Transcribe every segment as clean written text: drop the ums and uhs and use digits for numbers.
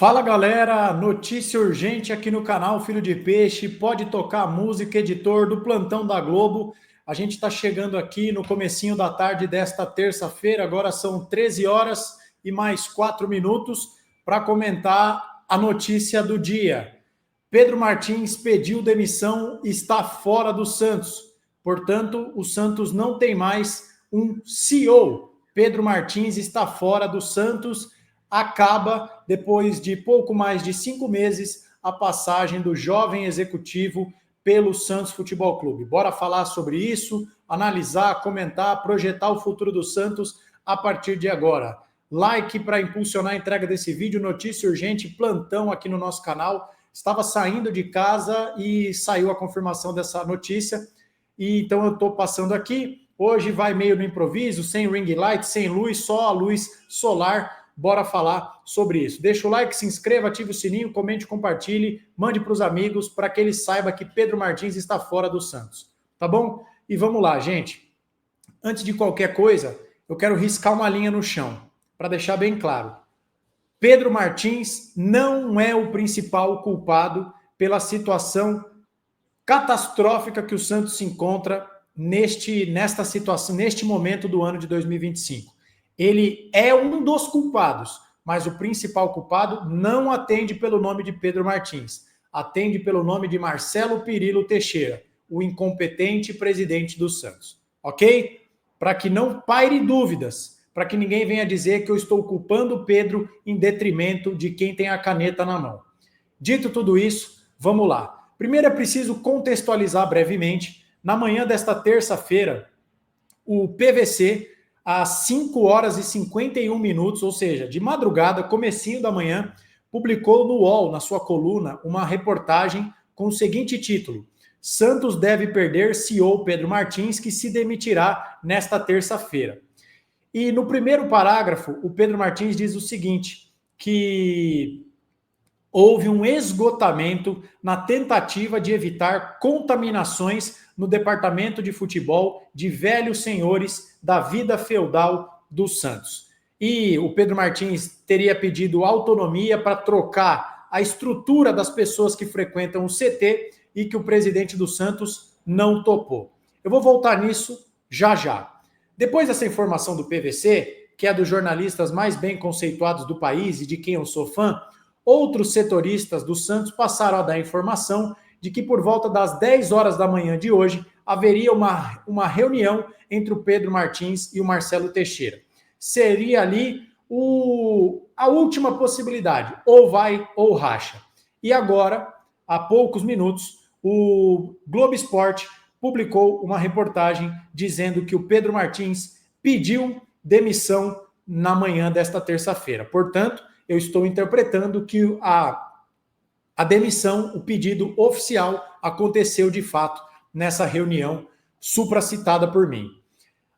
Fala galera, notícia urgente aqui no canal Filho de Peixe, pode tocar música, editor do Plantão da Globo. A gente está chegando aqui no comecinho da tarde desta terça-feira, agora são 13 horas e mais 4 minutos para comentar a notícia do dia. Pedro Martins pediu demissão e está fora do Santos. Portanto, o Santos não tem mais um CEO. Pedro Martins está fora do Santos. Acaba, depois de pouco mais de 5 meses, a passagem do jovem executivo pelo Santos Futebol Clube. Bora falar sobre isso, analisar, comentar, projetar o futuro do Santos a partir de agora. Like para impulsionar a entrega desse vídeo, notícia urgente, plantão aqui no nosso canal. Estava saindo de casa e saiu a confirmação dessa notícia, e então eu estou passando aqui. Hoje vai meio no improviso, sem ring light, sem luz, só a luz solar. Bora falar sobre isso. Deixa o like, se inscreva, ative o sininho, comente, compartilhe, mande para os amigos para que ele saiba que Pedro Martins está fora do Santos. Tá bom? E vamos lá, gente. Antes de qualquer coisa, eu quero riscar uma linha no chão, para deixar bem claro. Pedro Martins não é o principal culpado pela situação catastrófica que o Santos se encontra nesta situação, neste momento do ano de 2025. Ele é um dos culpados, mas o principal culpado não atende pelo nome de Pedro Martins, atende pelo nome de Marcelo Pirillo Teixeira, o incompetente presidente do Santos. Ok? Para que não paire dúvidas, para que ninguém venha dizer que eu estou culpando o Pedro em detrimento de quem tem a caneta na mão. Dito tudo isso, vamos lá. Primeiro é preciso contextualizar brevemente. Na manhã desta terça-feira, o PVC, às 5 horas e 51 minutos, ou seja, de madrugada, comecinho da manhã, publicou no UOL, na sua coluna, uma reportagem com o seguinte título: Santos deve perder CEO Pedro Martins, que se demitirá nesta terça-feira. E no primeiro parágrafo, o Pedro Martins diz o seguinte, que houve um esgotamento na tentativa de evitar contaminações no departamento de futebol de velhos senhores da vida feudal do Santos. E o Pedro Martins teria pedido autonomia para trocar a estrutura das pessoas que frequentam o CT e que o presidente do Santos não topou. Eu vou voltar nisso já já. Depois dessa informação do PVC, que é dos jornalistas mais bem conceituados do país e de quem eu sou fã, outros setoristas do Santos passaram a dar informação de que por volta das 10 horas da manhã de hoje haveria uma reunião entre o Pedro Martins e o Marcelo Teixeira. Seria ali a última possibilidade, ou vai ou racha. E agora, há poucos minutos, o Globo Esporte publicou uma reportagem dizendo que o Pedro Martins pediu demissão na manhã desta terça-feira. Portanto, eu estou interpretando que a demissão, o pedido oficial, aconteceu de fato nessa reunião supracitada por mim.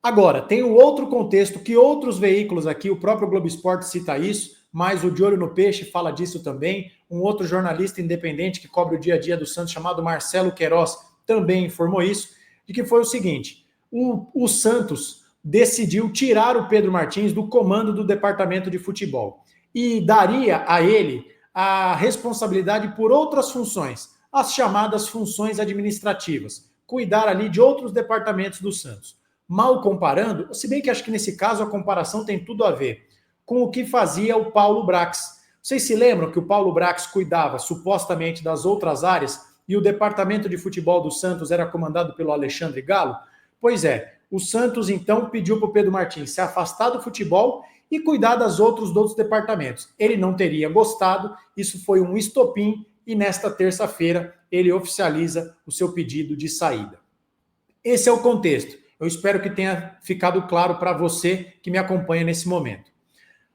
Agora, tem um outro contexto que outros veículos aqui, o próprio Globo Esporte cita isso, mas o De Olho no Peixe fala disso também, um outro jornalista independente que cobre o dia a dia do Santos, chamado Marcelo Queiroz, também informou isso, de que foi o seguinte: o Santos decidiu tirar o Pedro Martins do comando do departamento de futebol e daria a ele a responsabilidade por outras funções, as chamadas funções administrativas, cuidar ali de outros departamentos do Santos. Mal comparando, se bem que acho que nesse caso a comparação tem tudo a ver com o que fazia o Paulo Brax. Vocês se lembram que o Paulo Brax cuidava supostamente das outras áreas e o departamento de futebol do Santos era comandado pelo Alexandre Galo? Pois é, o Santos então pediu para o Pedro Martins se afastar do futebol e cuidar dos outros departamentos. Ele não teria gostado, isso foi um estopim, e nesta terça-feira ele oficializa o seu pedido de saída. Esse é o contexto. Eu espero que tenha ficado claro para você que me acompanha nesse momento.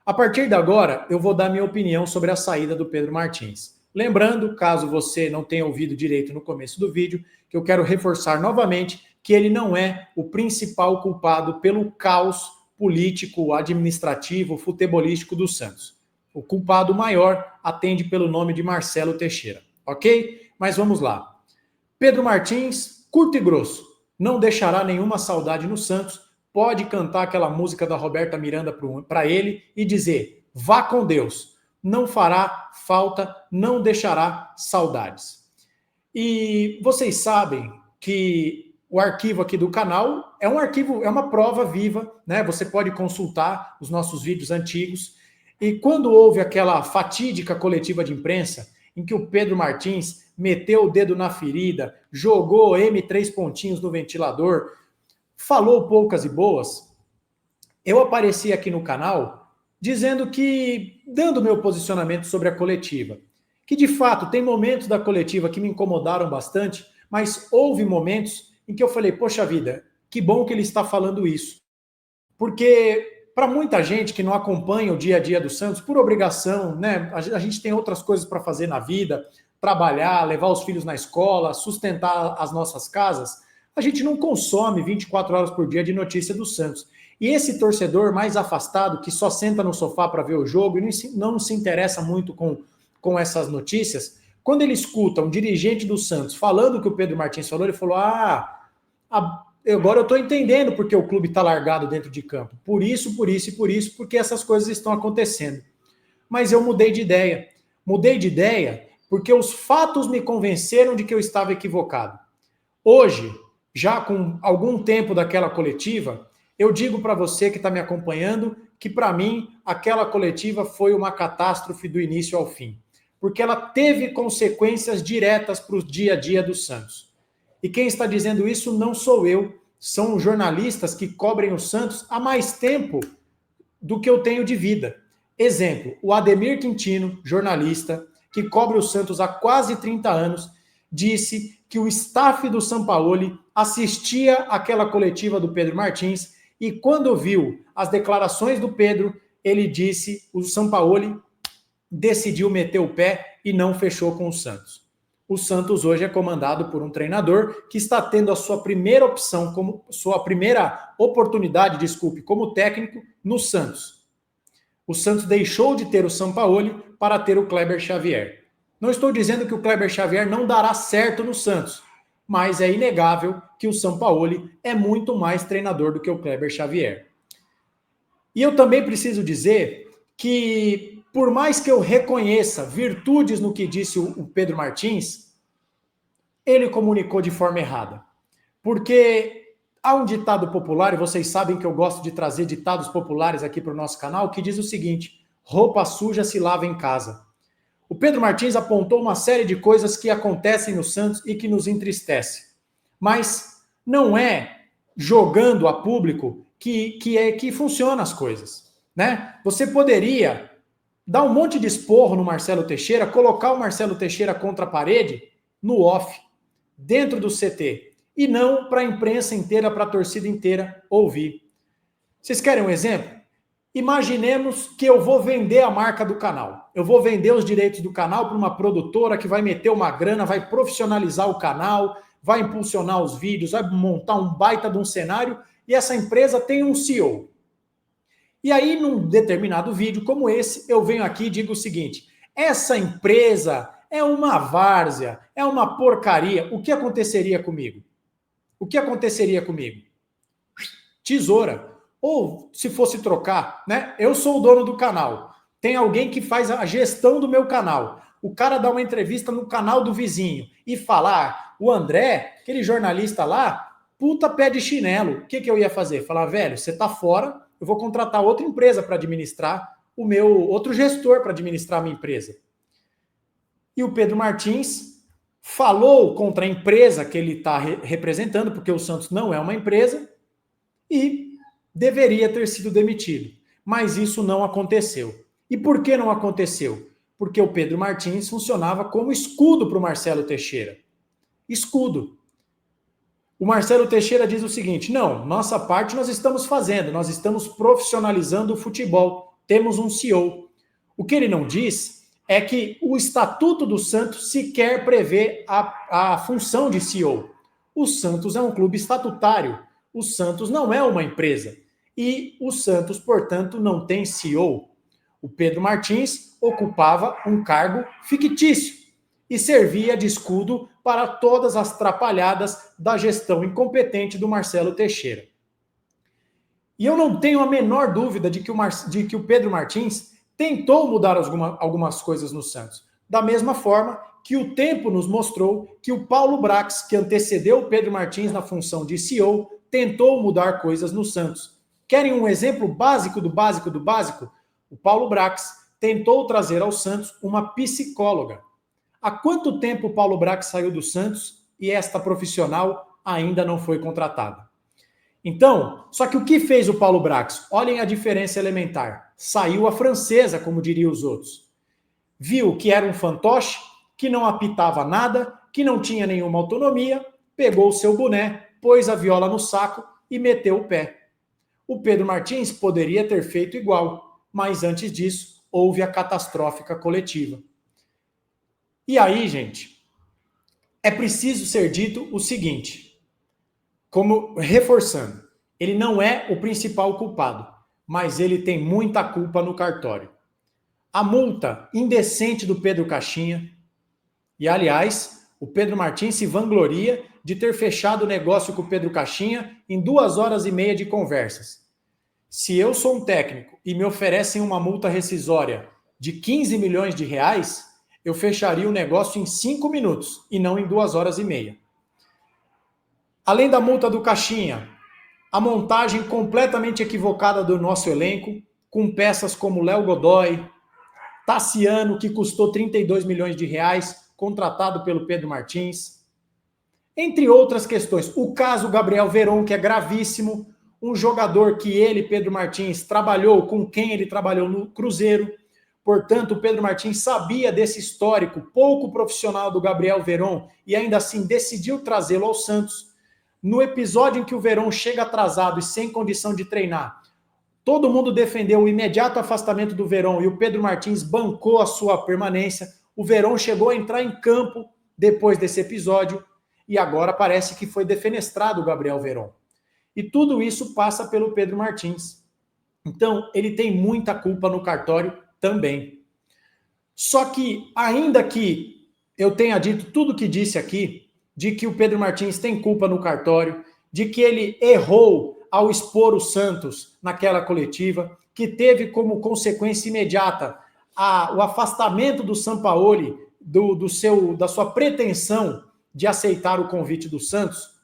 A partir de agora, eu vou dar minha opinião sobre a saída do Pedro Martins. Lembrando, caso você não tenha ouvido direito no começo do vídeo, que eu quero reforçar novamente que ele não é o principal culpado pelo caos político, administrativo, futebolístico do Santos. O culpado maior atende pelo nome de Marcelo Teixeira, ok? Mas vamos lá. Pedro Martins, curto e grosso, não deixará nenhuma saudade no Santos, pode cantar aquela música da Roberta Miranda para ele e dizer: vá com Deus. não fará falta, não deixará saudades. E vocês sabem que o arquivo aqui do canal é um arquivo, é uma prova viva, né? Você pode consultar os nossos vídeos antigos. E quando houve aquela fatídica coletiva de imprensa, em que o Pedro Martins meteu o dedo na ferida, jogou M3 pontinhos no ventilador, falou poucas e boas, eu apareci aqui no canal dizendo que, dando meu posicionamento sobre a coletiva, que de fato tem momentos da coletiva que me incomodaram bastante, mas houve momentos em que eu falei, poxa vida, que bom que ele está falando isso. Porque para muita gente que não acompanha o dia a dia do Santos, por obrigação, né? A gente tem outras coisas para fazer na vida, trabalhar, levar os filhos na escola, sustentar as nossas casas, a gente não consome 24 horas por dia de notícia do Santos. E esse torcedor mais afastado, que só senta no sofá para ver o jogo e não se interessa muito com essas notícias, quando ele escuta um dirigente do Santos falando o que o Pedro Martins falou, ele falou, agora eu estou entendendo porque o clube está largado dentro de campo. Por isso, porque essas coisas estão acontecendo. Mas eu mudei de ideia. Mudei de ideia porque os fatos me convenceram de que eu estava equivocado. Hoje, já com algum tempo daquela coletiva, eu digo para você que está me acompanhando que, para mim, aquela coletiva foi uma catástrofe do início ao fim. Porque ela teve consequências diretas para o dia a dia do Santos. E quem está dizendo isso não sou eu, são jornalistas que cobrem o Santos há mais tempo do que eu tenho de vida. Exemplo, o Ademir Quintino, jornalista, que cobre o Santos há quase 30 anos, disse que o staff do Sampaoli assistia àquela coletiva do Pedro Martins e quando viu as declarações do Pedro, ele disse, o Sampaoli decidiu meter o pé e não fechou com o Santos. O Santos hoje é comandado por um treinador que está tendo a sua primeira opção, como sua primeira oportunidade, como técnico no Santos. O Santos deixou de ter o Sampaoli para ter o Kleber Xavier. Não estou dizendo que o Kleber Xavier não dará certo no Santos, mas é inegável que o Sampaoli é muito mais treinador do que o Kleber Xavier. E eu também preciso dizer que, por mais que eu reconheça virtudes no que disse o Pedro Martins, ele comunicou de forma errada. Porque há um ditado popular, e vocês sabem que eu gosto de trazer ditados populares aqui para o nosso canal, que diz o seguinte, roupa suja se lava em casa. O Pedro Martins apontou uma série de coisas que acontecem no Santos e que nos entristece. Mas não é jogando a público que funciona as coisas, né? Você poderia dar um monte de esporro no Marcelo Teixeira, colocar o Marcelo Teixeira contra a parede no off, dentro do CT, e não para a imprensa inteira, para a torcida inteira ouvir. Vocês querem um exemplo? Imaginemos que eu vou vender a marca do canal. Eu vou vender os direitos do canal para uma produtora que vai meter uma grana, vai profissionalizar o canal, vai impulsionar os vídeos, vai montar um baita de um cenário, e essa empresa tem um CEO. E aí, num determinado vídeo como esse, eu venho aqui e digo o seguinte, essa empresa é uma várzea, é uma porcaria. O que aconteceria comigo? O que aconteceria comigo? Tesoura. Ou, se fosse trocar, né? Eu sou o dono do canal. Tem alguém que faz a gestão do meu canal. O cara dá uma entrevista no canal do vizinho e fala, o André, aquele jornalista lá, puta pé de chinelo. O que eu ia fazer? Falar, velho, você tá fora, eu vou contratar outra empresa para administrar outro gestor para administrar a minha empresa. E o Pedro Martins falou contra a empresa que ele está representando, porque o Santos não é uma empresa, e deveria ter sido demitido. Mas isso não aconteceu. E por que não aconteceu? Porque o Pedro Martins funcionava como escudo para o Marcelo Teixeira. Escudo. O Marcelo Teixeira diz o seguinte, não, nossa parte nós estamos fazendo, nós estamos profissionalizando o futebol, temos um CEO. O que ele não diz é que o Estatuto do Santos sequer prevê a função de CEO. O Santos é um clube estatutário, o Santos não é uma empresa. E o Santos, portanto, não tem CEO. O Pedro Martins ocupava um cargo fictício e servia de escudo para todas as trapalhadas da gestão incompetente do Marcelo Teixeira. E eu não tenho a menor dúvida de que o Pedro Martins tentou mudar algumas coisas no Santos. Da mesma forma que o tempo nos mostrou que o Paulo Brax, que antecedeu o Pedro Martins na função de CEO, tentou mudar coisas no Santos. Querem um exemplo básico do básico do básico? O Paulo Brax tentou trazer ao Santos uma psicóloga. Há quanto tempo o Paulo Brax saiu do Santos e esta profissional ainda não foi contratada? Então, só que o que fez o Paulo Brax? Olhem a diferença elementar. Saiu a francesa, como diriam os outros. Viu que era um fantoche, que não apitava nada, que não tinha nenhuma autonomia, pegou o seu boné, pôs a viola no saco e meteu o pé. O Pedro Martins poderia ter feito igual, mas antes disso, houve a catastrófica coletiva. E aí, gente, é preciso ser dito o seguinte, como reforçando, ele não é o principal culpado, mas ele tem muita culpa no cartório. A multa indecente do Pedro Caixinha, e aliás, o Pedro Martins se vangloria de ter fechado o negócio com o Pedro Caixinha em 2 horas e meia de conversas. Se eu sou um técnico e me oferecem uma multa rescisória de 15 milhões de reais, eu fecharia o negócio em 5 minutos e não em 2 horas e meia. Além da multa do Caixinha, a montagem completamente equivocada do nosso elenco, com peças como Léo Godoy, Tassiano, que custou 32 milhões de reais, contratado pelo Pedro Martins. Entre outras questões, o caso Gabriel Veron, que é gravíssimo, um jogador que ele, Pedro Martins, trabalhou, com quem ele trabalhou no Cruzeiro. Portanto, o Pedro Martins sabia desse histórico pouco profissional do Gabriel Veron e ainda assim decidiu trazê-lo ao Santos. No episódio em que o Veron chega atrasado e sem condição de treinar, todo mundo defendeu o imediato afastamento do Veron e o Pedro Martins bancou a sua permanência. O Veron chegou a entrar em campo depois desse episódio e agora parece que foi defenestrado o Gabriel Veron. E tudo isso passa pelo Pedro Martins. Então, ele tem muita culpa no cartório também. Só que, ainda que eu tenha dito tudo o que disse aqui, de que o Pedro Martins tem culpa no cartório, de que ele errou ao expor o Santos naquela coletiva, que teve como consequência imediata o afastamento do Sampaoli da sua pretensão de aceitar o convite do Santos,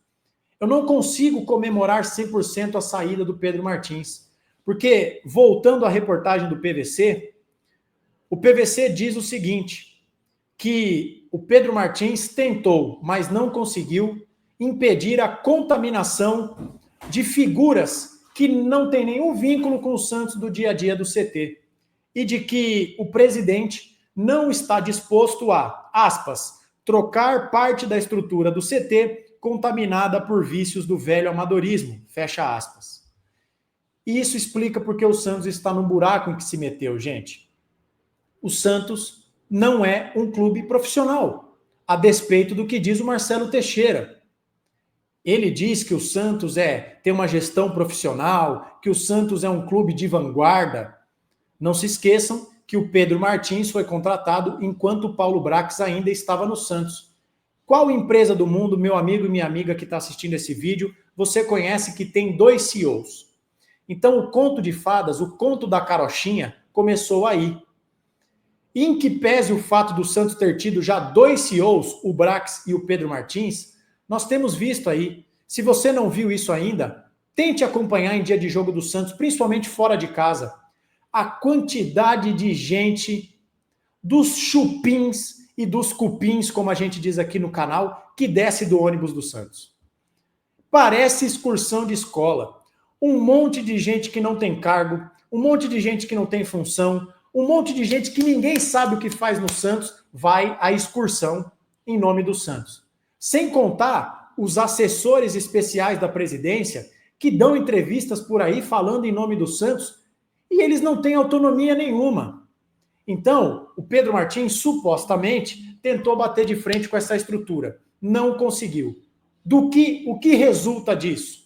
eu não consigo comemorar 100% a saída do Pedro Martins. Porque, voltando à reportagem do PVC, o PVC diz o seguinte, que o Pedro Martins tentou, mas não conseguiu, impedir a contaminação de figuras que não têm nenhum vínculo com o Santos do dia a dia do CT. E de que o presidente não está disposto a, aspas, trocar parte da estrutura do CT contaminada por vícios do velho amadorismo, fecha aspas. E isso explica porque o Santos está num buraco em que se meteu, gente. O Santos não é um clube profissional, a despeito do que diz o Marcelo Teixeira. Ele diz que o Santos tem uma gestão profissional, que o Santos é um clube de vanguarda. Não se esqueçam que o Pedro Martins foi contratado enquanto o Paulo Brax ainda estava no Santos. Qual empresa do mundo, meu amigo e minha amiga que está assistindo esse vídeo, você conhece que tem 2 CEOs? Então, o conto de fadas, o conto da carochinha, começou aí. Em que pese o fato do Santos ter tido já 2 CEOs, o Brax e o Pedro Martins, nós temos visto aí. Se você não viu isso ainda, tente acompanhar em dia de jogo do Santos, principalmente fora de casa, a quantidade de gente, dos chupins e dos cupins, como a gente diz aqui no canal, que desce do ônibus do Santos. Parece excursão de escola. Um monte de gente que não tem cargo, um monte de gente que não tem função, um monte de gente que ninguém sabe o que faz no Santos, vai à excursão em nome do Santos. Sem contar os assessores especiais da presidência que dão entrevistas por aí falando em nome do Santos e eles não têm autonomia nenhuma. Então, o Pedro Martins supostamente tentou bater de frente com essa estrutura. Não conseguiu. O que resulta disso?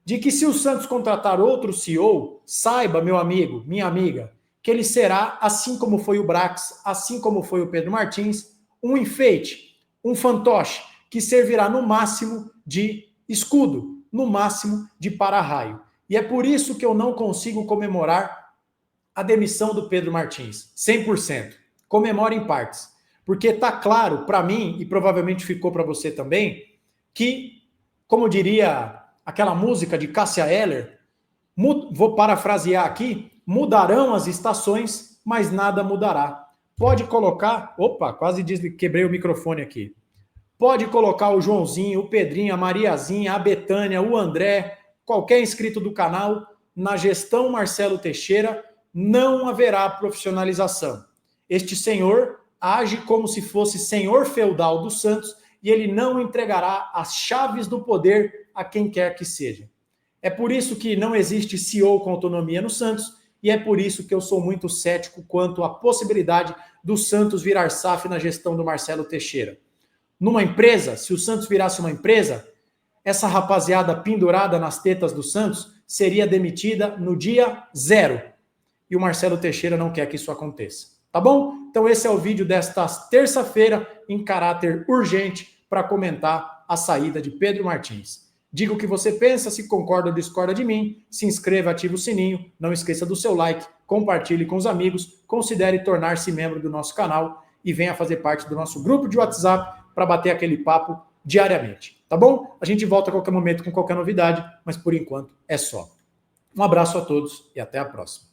De que se o Santos contratar outro CEO, saiba, meu amigo, minha amiga, que ele será, assim como foi o Brax, assim como foi o Pedro Martins, um enfeite, um fantoche, que servirá no máximo de escudo, no máximo de para-raio. E é por isso que eu não consigo comemorar a demissão do Pedro Martins, 100%. Comemora em partes. Porque está claro para mim, e provavelmente ficou para você também, que, como diria aquela música de Cássia Eller, vou parafrasear aqui, mudarão as estações, mas nada mudará. Pode colocar... Opa, quase quebrei o microfone aqui. Pode colocar o Joãozinho, o Pedrinho, a Mariazinha, a Betânia, o André, qualquer inscrito do canal, na gestão Marcelo Teixeira, não haverá profissionalização. Este senhor age como se fosse senhor feudal do Santos e ele não entregará as chaves do poder a quem quer que seja. É por isso que não existe CEO com autonomia no Santos e é por isso que eu sou muito cético quanto à possibilidade do Santos virar SAF na gestão do Marcelo Teixeira. Numa empresa, se o Santos virasse uma empresa, essa rapaziada pendurada nas tetas do Santos seria demitida no dia 0. E o Marcelo Teixeira não quer que isso aconteça. Tá bom? Então esse é o vídeo desta terça-feira em caráter urgente para comentar a saída de Pedro Martins. Diga o que você pensa, se concorda ou discorda de mim, se inscreva, ative o sininho, não esqueça do seu like, compartilhe com os amigos, considere tornar-se membro do nosso canal e venha fazer parte do nosso grupo de WhatsApp para bater aquele papo diariamente, tá bom? A gente volta a qualquer momento com qualquer novidade, mas por enquanto é só. Um abraço a todos e até a próxima.